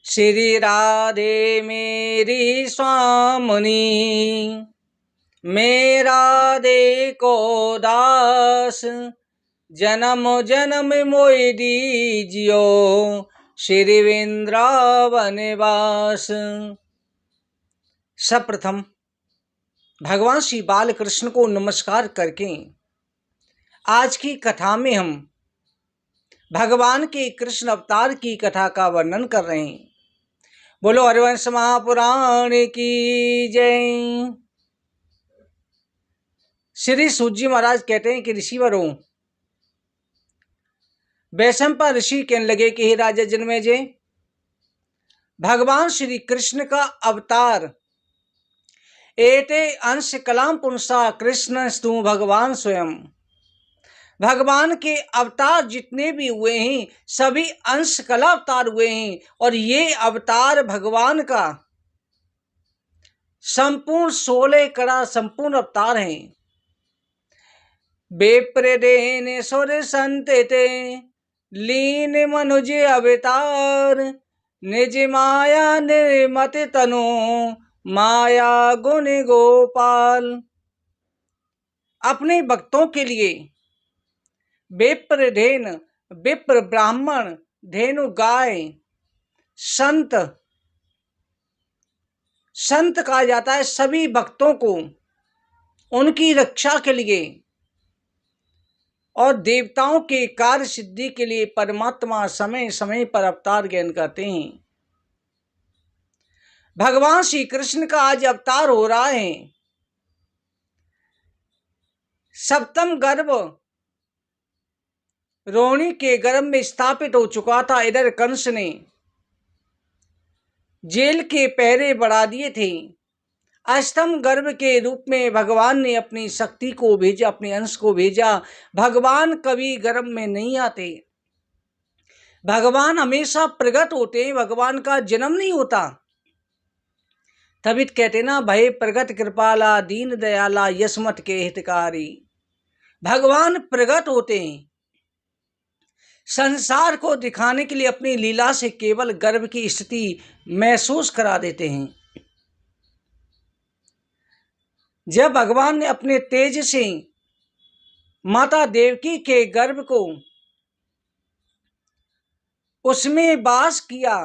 श्री राधे मेरी स्वामिनी, मेरा दे को दास, जन्म जन्म मोहि दीजियो, श्री वृंदावन वास। सर्वप्रथम भगवान श्री बाल कृष्ण को नमस्कार करके आज की कथा में हम भगवान के कृष्ण अवतार की कथा का वर्णन कर रहे हैं। बोलो हरिवंश महापुराण की जय। श्री सूत जी महाराज कहते हैं कि ऋषिवरों, वैशंपा ऋषि कहने लगे कि हे राजा जन्मेजय, भगवान श्री कृष्ण का अवतार एते अंश कलाम पुंसा कृष्ण स्तु भगवान स्वयं। भगवान के अवतार जितने भी हुए हैं सभी अंश कला अवतार हुए हैं, और ये अवतार भगवान का संपूर्ण 16 कड़ा संपूर्ण अवतार हैं। बेप्रदेन सुर संतते लीन मनुज अवतार, निज माया निर्मत तनु माया गुण गोपाल। अपने भक्तों के लिए विप्रधेन, विप्र ब्राह्मण, धेनु गाय, संत संत कहा जाता है सभी भक्तों को उनकी रक्षा के लिए और देवताओं के कार्य सिद्धि के लिए परमात्मा समय समय पर अवतार ग्रहण करते हैं। भगवान श्री कृष्ण का आज अवतार हो रहा है। सप्तम गर्भ रोहिणी के गर्भ में स्थापित हो चुका था। इधर कंस ने जेल के पहरे बढ़ा दिए थे। अष्टम गर्भ के रूप में भगवान ने अपनी शक्ति को भेजा, अपने अंश को भेजा। भगवान कभी गर्भ में नहीं आते, भगवान हमेशा प्रकट होते हैं, भगवान का जन्म नहीं होता। तभी कहते ना, भय प्रगट कृपाला दीन दयाला यशमत के हितकारी। भगवान प्रकट होते हैं, संसार को दिखाने के लिए अपनी लीला से केवल गर्भ की स्थिति महसूस करा देते हैं। जब भगवान ने अपने तेज से माता देवकी के गर्भ को उसमें वास किया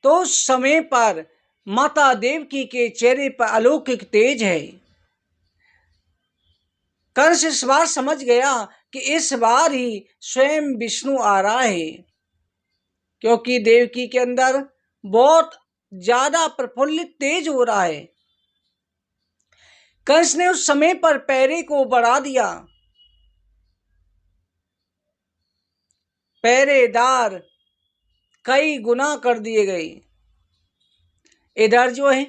तो उस समय पर माता देवकी के चेहरे पर अलौकिक तेज है। कंस इस बार समझ गया कि इस बार ही स्वयं विष्णु आ रहा है, क्योंकि देवकी के अंदर बहुत ज्यादा प्रफुल्लित तेज हो रहा है। कंस ने उस समय पर पहरे को बढ़ा दिया। पहरेदार कई गुना कर दिए गए। इधर जो है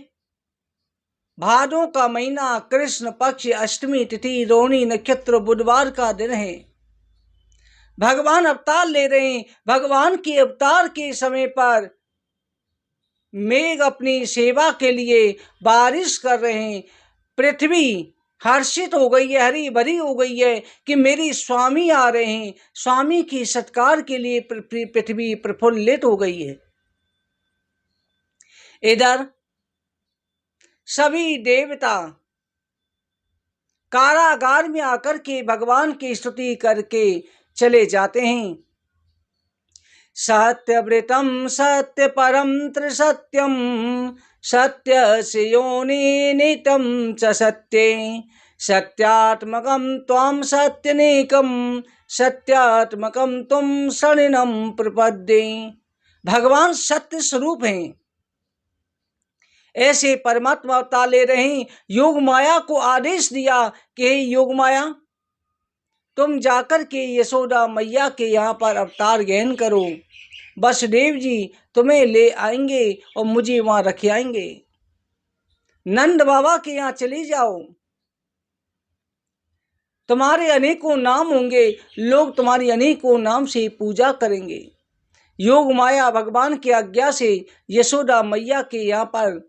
भादों का महीना, कृष्ण पक्ष, अष्टमी तिथि, रोहिणी नक्षत्र, बुधवार का दिन है। भगवान अवतार ले रहे हैं। भगवान के अवतार के समय पर मेघ अपनी सेवा के लिए बारिश कर रहे हैं। पृथ्वी हर्षित हो गई है, हरी भरी हो गई है कि मेरी स्वामी आ रहे हैं। स्वामी की सत्कार के लिए पृथ्वी प्रफुल्लित हो गई है। इधर सभी देवता कारागार में आकर के भगवान की स्तुति करके चले जाते हैं। सत्यव्रतम सत्य परम त्रिसत्यम, सत्य से योनि नितम च सत्ये, सत्यात्मकम त्वं सत्यनेकम, सत्यात्मकम तुम शरणम प्रपद्ये। भगवान सत्य स्वरूप हैं। ऐसे परमात्मा अवतार ले रहे हैं। योग माया को आदेश दिया कि योग माया, तुम जाकर के यशोदा मैया के यहाँ पर अवतार ग्रहण करो। वसुदेव जी तुम्हें ले आएंगे और मुझे वहां रख आएंगे। नंद बाबा के यहाँ चली जाओ, तुम्हारे अनेकों नाम होंगे, लोग तुम्हारी अनेकों नाम से पूजा करेंगे। योग माया भगवान की आज्ञा से यशोदा मैया के यहाँ पर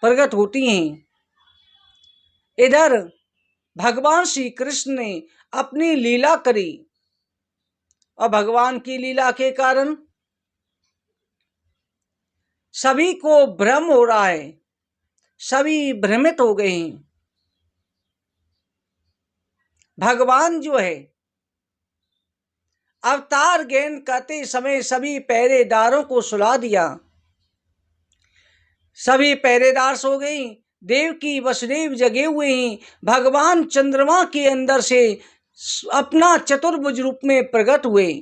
प्रकट होती हैं। इधर भगवान श्री कृष्ण ने अपनी लीला करी और भगवान की लीला के कारण सभी को भ्रम हो रहा है, सभी भ्रमित हो गए हैं। भगवान जो है अवतार ग्रहण करते समय सभी पहरेदारों को सुला दिया। सभी पहरेदार सो गई। देवकी वसुदेव जगे हुए हैं। भगवान चंद्रमा के अंदर से अपना चतुर्भुज रूप में प्रकट हुए,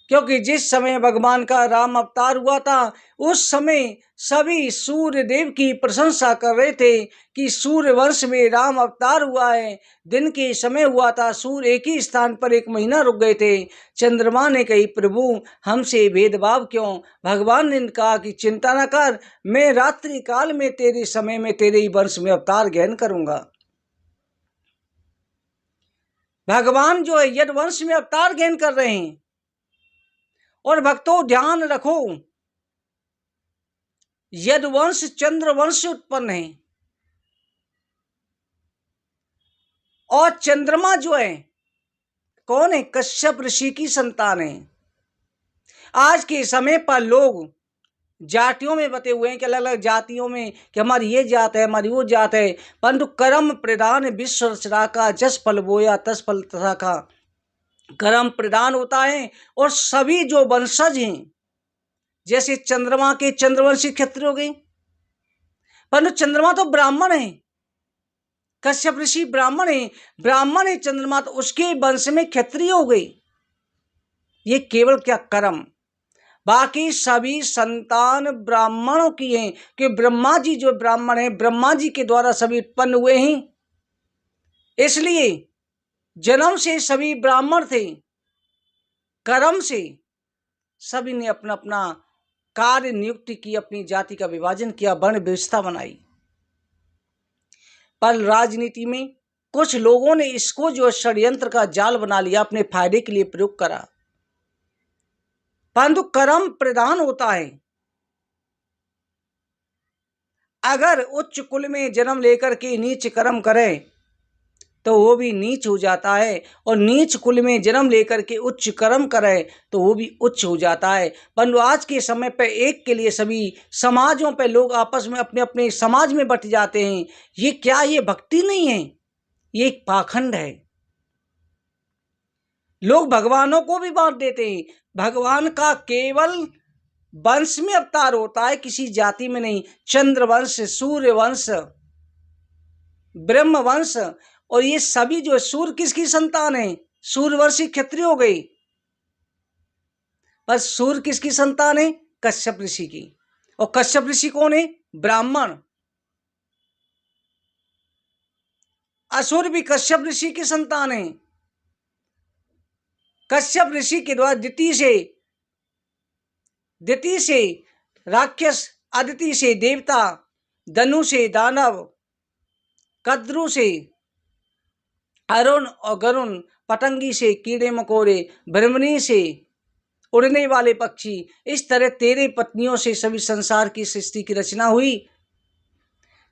क्योंकि जिस समय भगवान का राम अवतार हुआ था उस समय सभी सूर्य देव की प्रशंसा कर रहे थे कि सूर्य वंश में राम अवतार हुआ है। दिन के समय हुआ था, सूर्य एक ही स्थान पर 1 महीना रुक गए थे। चंद्रमा ने कही, प्रभु हमसे भेदभाव क्यों? भगवान ने कहा कि चिंता न कर, मैं रात्रि काल में तेरे समय में तेरे ही वंश में अवतार ग्रहण करूंगा। भगवान जो है यदुवंश में अवतार ग्रहण कर रहे हैं। और भक्तों ध्यान रखो, यदुवंश चंद्रवंश से उत्पन्न है और चंद्रमा जो है कौन है? कश्यप ऋषि की संतान है। आज के समय पर लोग जातियों में बटे हुए हैं कि अलग अलग जातियों में कि हमारी ये जात है, हमारी वो जात है, परंतु कर्म प्रधान विश्व रचना का, जस फल बोया तस फल तथा का। कर्म प्रधान होता है और सभी जो वंशज हैं, जैसे चंद्रमा के चंद्रवंशी क्षत्रिय हो गए, परंतु चंद्रमा तो ब्राह्मण है। कश्यप ऋषि ब्राह्मण है चंद्रमा, तो उसके वंश में क्षत्रिय हो गई। ये केवल क्या कर्म, बाकी सभी संतान ब्राह्मणों की हैं कि ब्रह्मा जी जो ब्राह्मण हैं, ब्रह्मा जी के द्वारा सभी उत्पन्न हुए हैं। इसलिए जन्म से सभी ब्राह्मण थे, कर्म से सभी ने अपना अपना कार्य नियुक्ति की, अपनी जाति का विभाजन किया, वर्ण व्यवस्था बनाई। पर राजनीति में कुछ लोगों ने इसको जो षड्यंत्र का जाल बना लिया, अपने फायदे के लिए प्रयोग करा। परंतु कर्म प्रधान होता है। अगर उच्च कुल में जन्म लेकर के नीच कर्म करे तो वो भी नीच हो जाता है, और नीच कुल में जन्म लेकर के उच्च कर्म करे तो वो भी उच्च हो जाता है। परंतु आज के समय पे एक के लिए सभी समाजों पे लोग आपस में अपने अपने समाज में बट जाते हैं। ये क्या, ये भक्ति नहीं है, ये एक पाखंड है। लोग भगवानों को भी बांट देते हैं। भगवान का केवल वंश में अवतार होता है, किसी जाति में नहीं। चंद्रवंश, सूर्यवंश, ब्रह्मवंश, और ये सभी जो सूर्य किसकी संतान है? सूर्यवंशी क्षत्रिय हो गई। बस सूर्य किसकी संतान है? कश्यप ऋषि की। और कश्यप ऋषि कौन है? ब्राह्मण। असुर भी कश्यप ऋषि की संतान है। कश्यप ऋषि के द्वारा दिति से राक्षस, अदिति से देवता, धनु से दानव, कद्रु से अरुण और गरुण, पतंगी से कीड़े मकोड़े, भ्रमणी से उड़ने वाले पक्षी, इस तरह 13 पत्नियों से सभी संसार की सृष्टि की रचना हुई।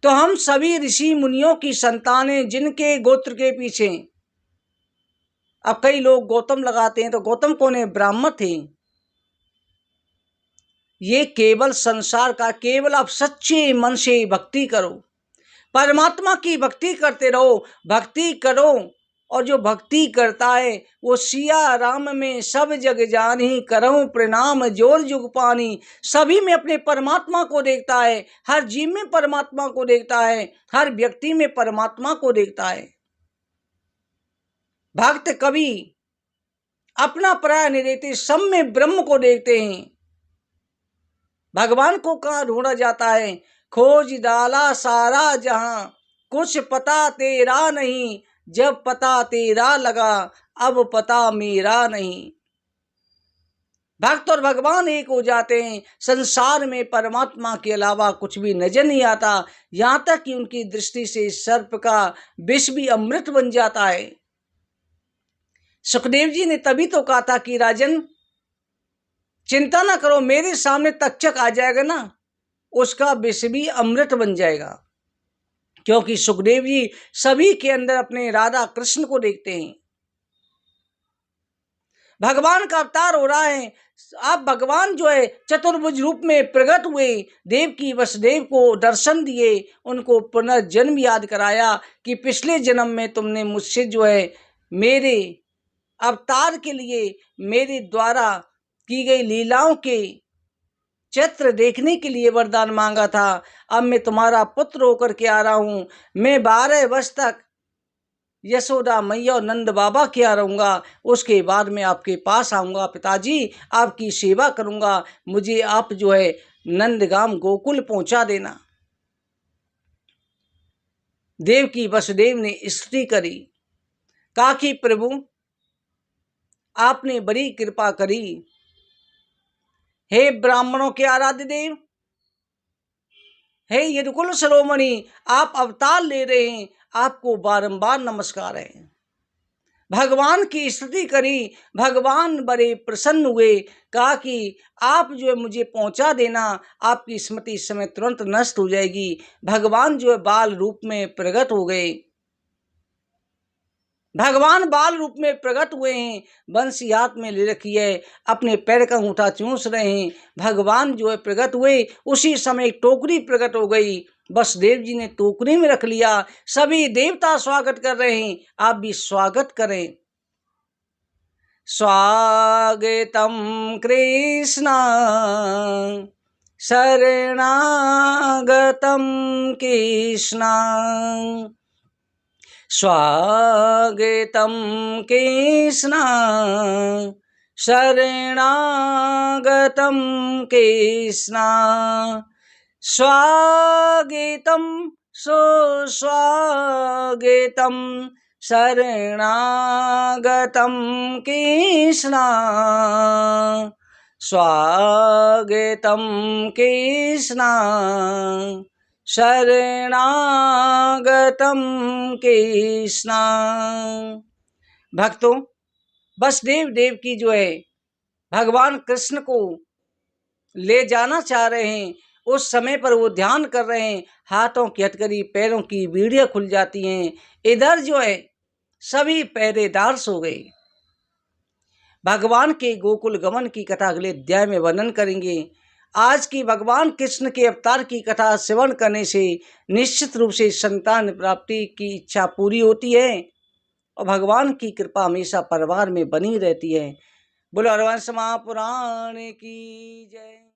तो हम सभी ऋषि मुनियों की संतानें, जिनके गोत्र के पीछे अब कई लोग गौतम लगाते हैं, तो गौतम कौन है? ब्राह्मण थे। ये केवल संसार का, केवल आप सच्चे मन से भक्ति करो, परमात्मा की भक्ति करते रहो, भक्ति करो। और जो भक्ति करता है वो सिया राम में सब जग जानी, करऊं प्रणाम जोर जुग पानी। सभी में अपने परमात्मा को देखता है, हर जीव में परमात्मा को देखता है, हर व्यक्ति में परमात्मा को देखता है। भक्त कभी अपना पराया नहीं देखते, सब में ब्रह्म को देखते हैं। भगवान को कहाँ ढूंढा जाता है? खोज डाला सारा जहां, कुछ पता तेरा नहीं, जब पता तेरा लगा अब पता मेरा नहीं। भक्त और भगवान एक हो जाते हैं। संसार में परमात्मा के अलावा कुछ भी नजर नहीं आता, यहां तक कि उनकी दृष्टि से सर्प का विष भी अमृत बन जाता है। सुखदेव जी ने तभी तो कहा था कि राजन चिंता ना करो, मेरे सामने तक्षक आ जाएगा ना, उसका विष भी अमृत बन जाएगा। क्योंकि सुखदेव जी सभी के अंदर अपने राधा कृष्ण को देखते हैं। भगवान का अवतार हो रहा है। आप भगवान जो है चतुर्भुज रूप में प्रकट हुए, देवकी वसुदेव को दर्शन दिए, उनको पुनर्जन्म याद कराया कि पिछले जन्म में तुमने मुझसे जो है मेरे अवतार के लिए, मेरे द्वारा की गई लीलाओं के चित्र देखने के लिए वरदान मांगा था। अब मैं तुम्हारा पुत्र होकर के आ रहा हूं। मैं 12 वर्ष तक यशोदा मैया और नंद बाबा के यहाँ रहूंगा, उसके बाद मैं आपके पास आऊंगा। पिताजी, आपकी सेवा करूंगा, मुझे आप जो है नंदगाम गोकुल पहुंचा देना। देवकी वसुदेव ने स्तुति करी, कहा कि प्रभु आपने बड़ी कृपा करी। हे ब्राह्मणों के आराध्य देव, हे यदुकुल शिरोमणि, आप अवतार ले रहे हैं, आपको बारंबार नमस्कार है। भगवान की स्तुति करी, भगवान बड़े प्रसन्न हुए, कहा कि आप जो है मुझे पहुंचा देना, आपकी स्मृति इस समय तुरंत नष्ट हो जाएगी। भगवान जो है बाल रूप में प्रकट हो गए। भगवान बाल रूप में प्रकट हुए हैं, बंसी हाथ में ले रखी है, अपने पैर का अंगूठा चूस रहे हैं। भगवान जो है प्रकट हुए, उसी समय एक टोकरी प्रकट हो गई। वसुदेव जी ने टोकरी में रख लिया। सभी देवता स्वागत कर रहे हैं, आप भी स्वागत करें। स्वागतम कृष्ण शरणागतम कृष्ण, स्वागतम कृष्ण शरणागतम कृष्ण, स्वागतम सुस्वागतम शरणागतम कृष्ण, स्वागतम कृष्ण शरणागतम कृष्ण। भक्तों, वसुदेव देव की जो है भगवान कृष्ण को ले जाना चाह रहे हैं। उस समय पर वो ध्यान कर रहे हैं, हाथों की हथकड़ी, पैरों की बीड़ियां खुल जाती हैं। इधर जो है सभी पहरेदार सो गए। भगवान के गोकुल गमन की कथा अगले अध्याय में वर्णन करेंगे। आज की भगवान कृष्ण के अवतार की कथा श्रवण करने से निश्चित रूप से संतान प्राप्ति की इच्छा पूरी होती है और भगवान की कृपा हमेशा परिवार में बनी रहती है। बोलो हरवंश महापुराण की जय।